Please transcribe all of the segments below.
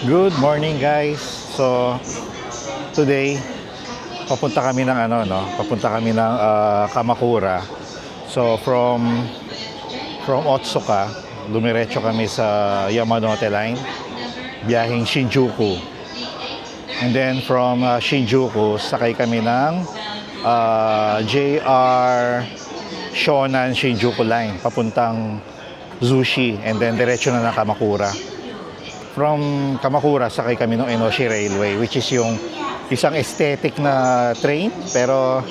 Good morning guys. So today papunta kami ng papunta kami ng Kamakura. So from Otsuka, dumiretso kami sa Yamanote Line, biyaheng Shinjuku. And then from Shinjuku, sakay kami ng JR Shonan Shinjuku Line papuntang Zushi, and then diretso na ng Kamakura. From Kamakura, sakay kami ng Enoshi Railway, which is yung isang aesthetic na train, pero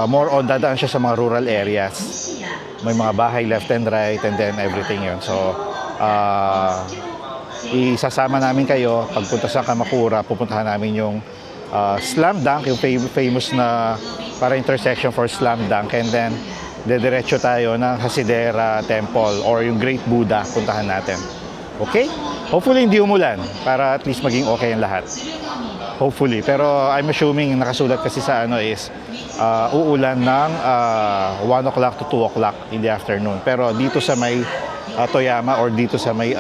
more on dadaan siya sa mga rural areas. May mga bahay left and right, and then everything yun. So isasama namin kayo pagpunta sa Kamakura. Pupuntahan namin yung Slam Dunk, yung famous na para intersection for Slam Dunk, and then dediretso tayo ng Hasidera Temple or yung Great Buddha, puntahan natin. Okay? Hopefully hindi umulan para at least maging okay ang lahat. Hopefully. Pero I'm assuming nakasulat kasi sa is uulan ng 1 o'clock to 2 o'clock in the afternoon. Pero dito sa may Toyama or dito sa may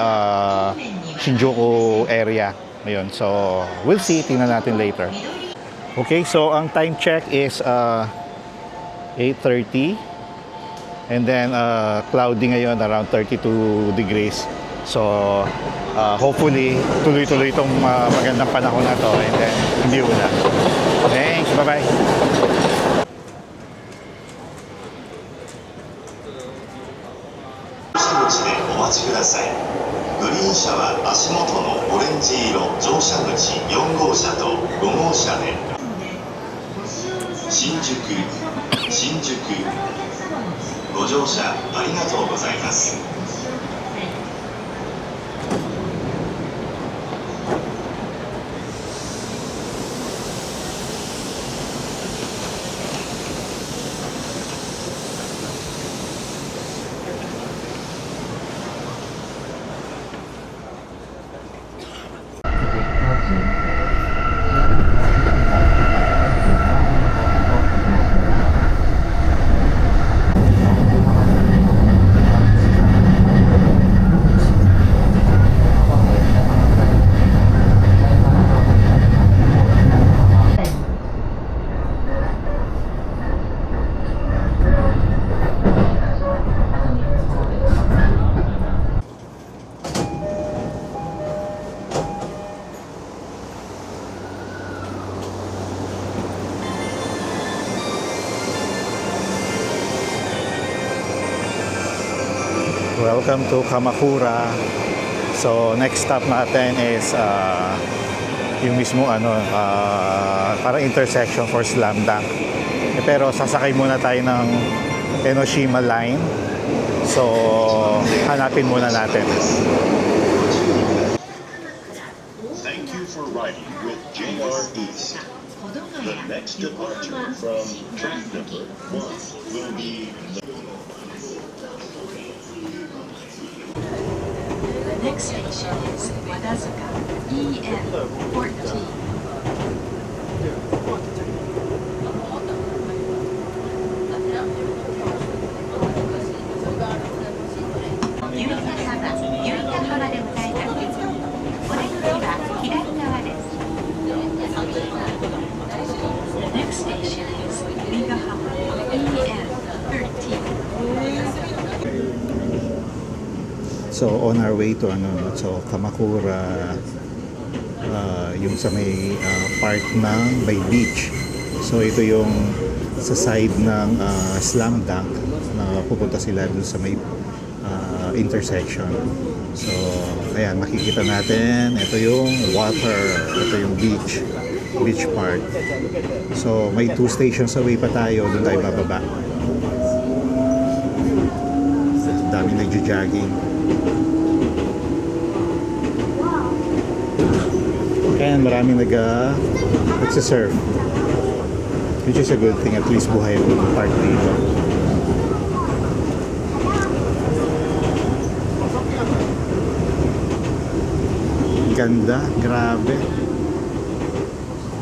Shinjuku area. Ayun. So, we'll see. Tingnan natin later. Okay, so ang time check is 8:30. And then cloudy ngayon, around 32 degrees. So, hopefully, tuloy-tuloy itong magandang panahon na to, and then hindi ulan. Thanks, bye-bye. お待ちください。グリーン車は足元のオレンジ色乗車口4号車と5号車で新宿ご乗車ありがとうございます。Welcome to Kamakura. So next stop natin is yung mismo parang intersection for Slam Dunk. Pero sasakay muna tayo ng Enoshima Line. So hanapin muna natin. Thank you for riding with JR East. The next departure from train number 1 will be The next station is Wadazuka EN14. The next station is Migahama EN13. So on our way to so Kamakura, yung sa may part ng by beach. So ito yung sa side ng Slam Dunk na pupunta sila dun sa may intersection. So ayan, makikita natin, ito yung water, ito yung beach part. So may 2 stations away pa tayo, dun tayo bababa. Dami nagjo-jogging. And maraming nagsisurf, which is a good thing. At least buhay yung part dito. Ganda, grabe.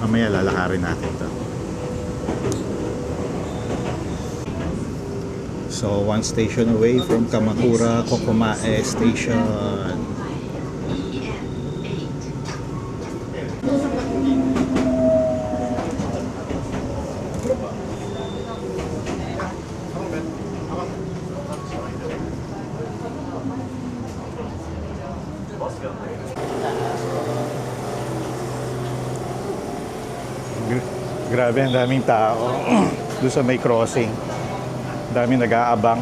Mamaya lalakarin natin to. So, 1 station away from Kamakura, Kokomae Station. Grabe, ang daming tao. Doon sa may crossing. Daming nag-aabang.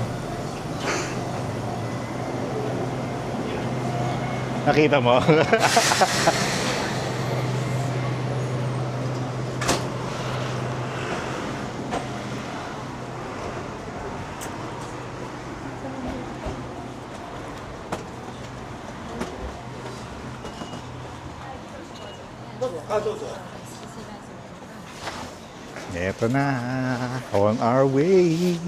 Nakita mo? Eto na. On our way.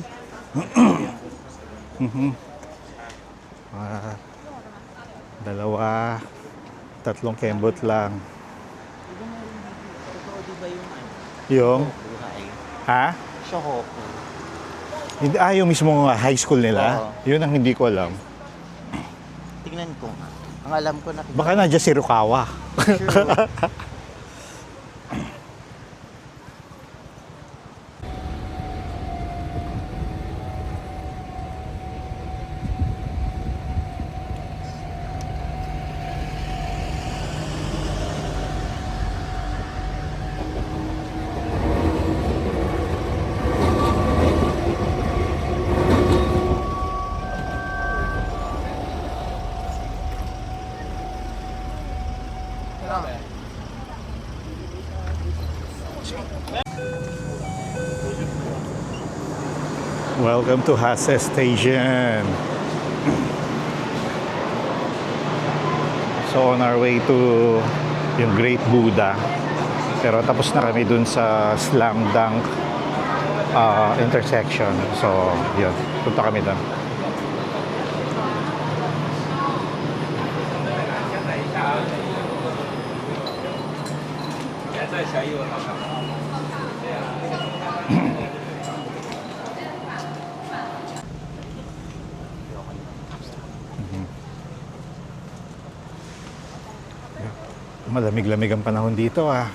Dalawa. Tatlong kembot lang. Totoo di ba yung Yung? buhay? Ha? Shohoku. Hindi, yung mismo high school nila? Oo. Yun ang hindi ko alam. Tingnan ko nga. Ang alam ko na... Baka nandiyan si Rukawa. Sure. Welcome to Hase Station. So on our way to yung Great Buddha. Pero tapos na kami dun sa Slam Dunk intersection. So yun, punta kami dun. Malamig-lamig ang panahon dito ah.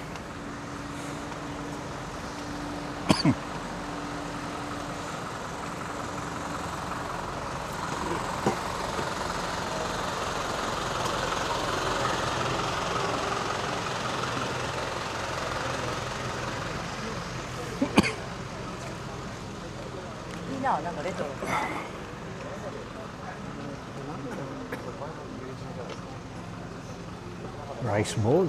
Rice Bowl.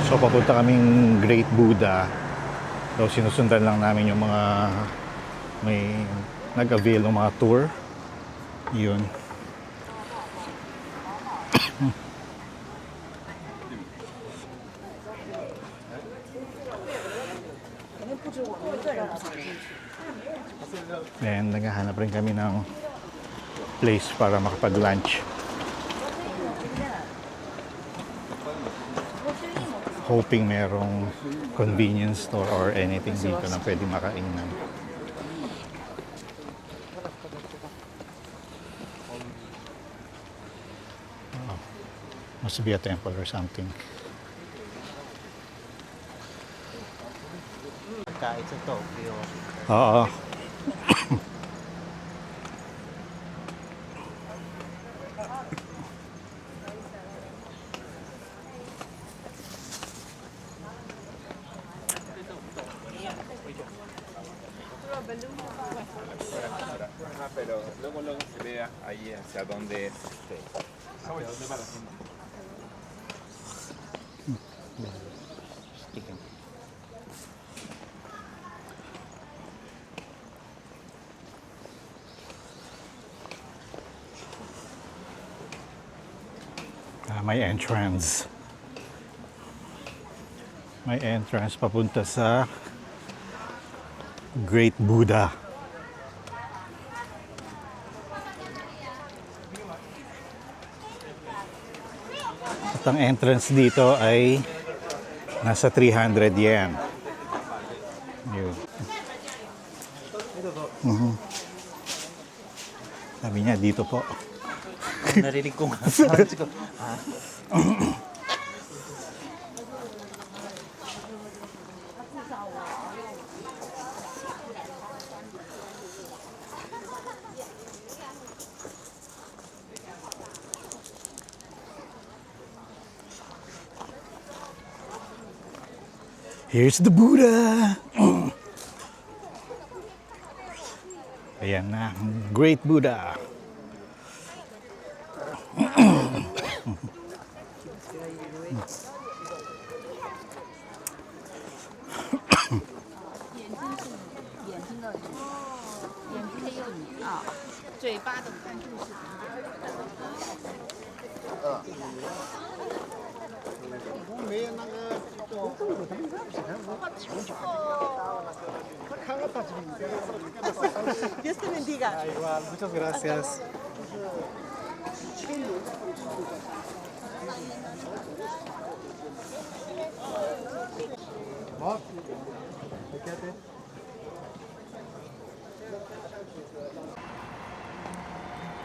So papunta kaming Great Buddha. So sinusundan lang namin yung mga may nag-avail ng mga tour. Yun. And naghahanap rin kami ng place para makapag-lunch. Hoping merong convenience store or anything dito na pwede makainan. Must be a temple or something. Kahit sa Tokyo. Oo. Pero luego se vea ahí hacia donde esté. Chicken. May entrance. May entrance papunta sa Great Buddha. At ang entrance dito ay Nasa 300 yen. Yun. Sabi niya, dito po. Narinig ko nga. Sabi ko, ha? Here's the Buddha! Ayan na, Great Buddha. Muchas gracias.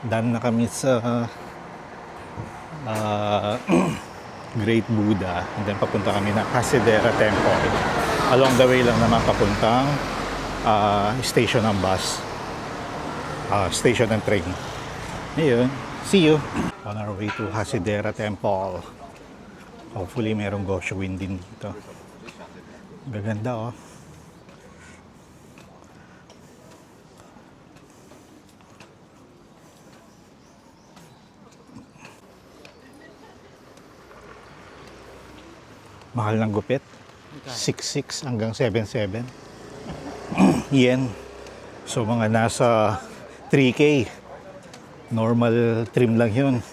Done na kami sa Great Buddha. And then papunta kami ng Hasidera Temple. Along the way lang naman papuntang station ng bus. Station ng train. Ayun. See you. On our way to Hasidera Temple. Hopefully merong Goshuin din dito. Gaganda oh. Mahal ng gupit. 6.6 hanggang 7.7 yen. So mga nasa 3K. Normal trim lang yun.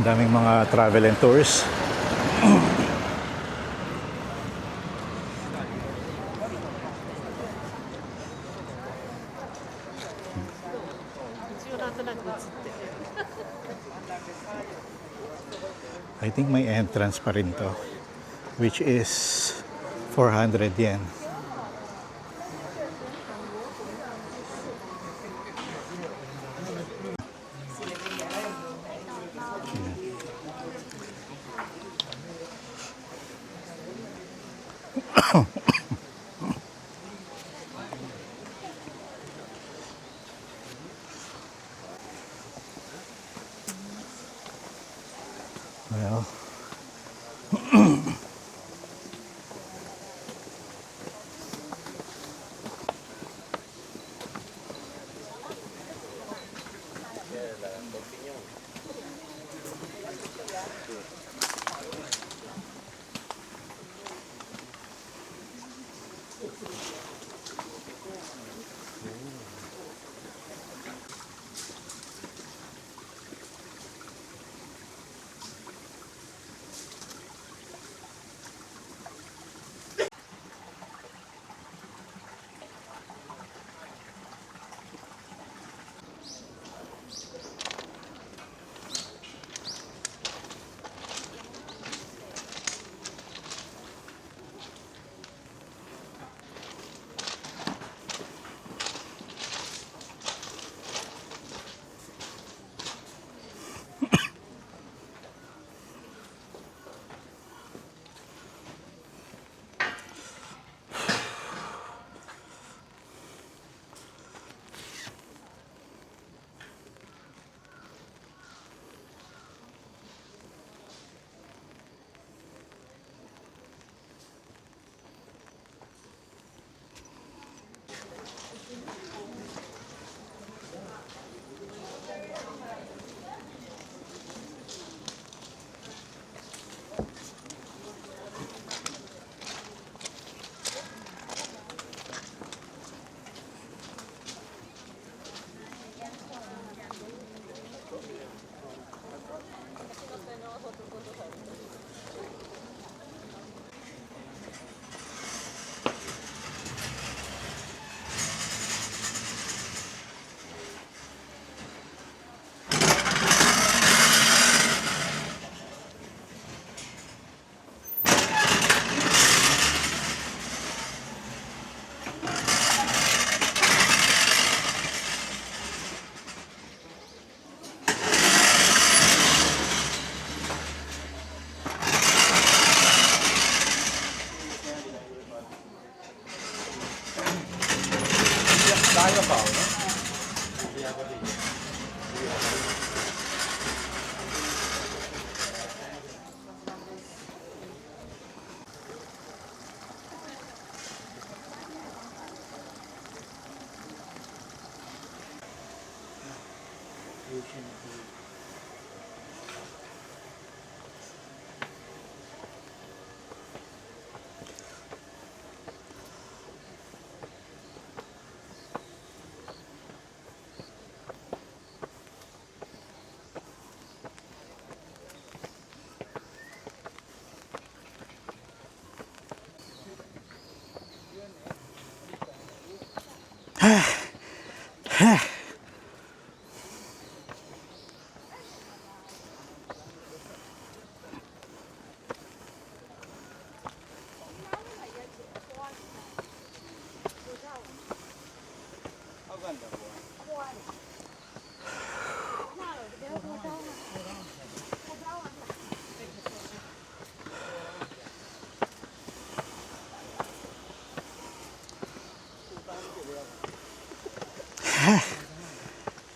Daming mga travel and tours. I think may entrance pa rin to, which is 400 yen. Well,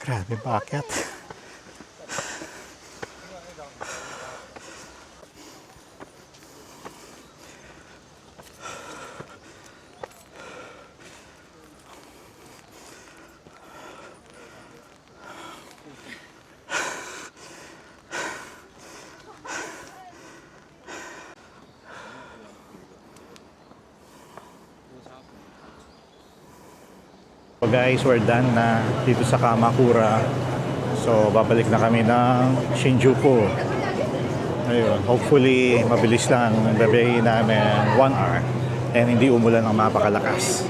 Grabe bakit? So guys, we're done na dito sa Kamakura. So babalik na kami ng Shinjuku. Ayun, hopefully mabilis lang ang gabi namin, 1 hour, and hindi umulan ng mapakalakas.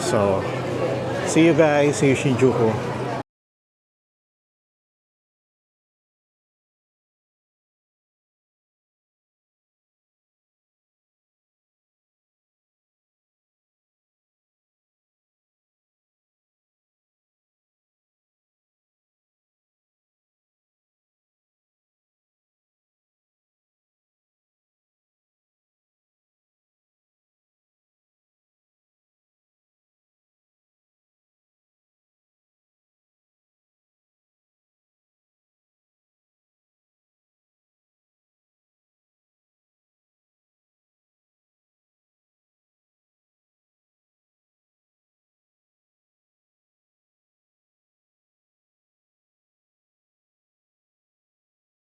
So see you guys, see you Shinjuku.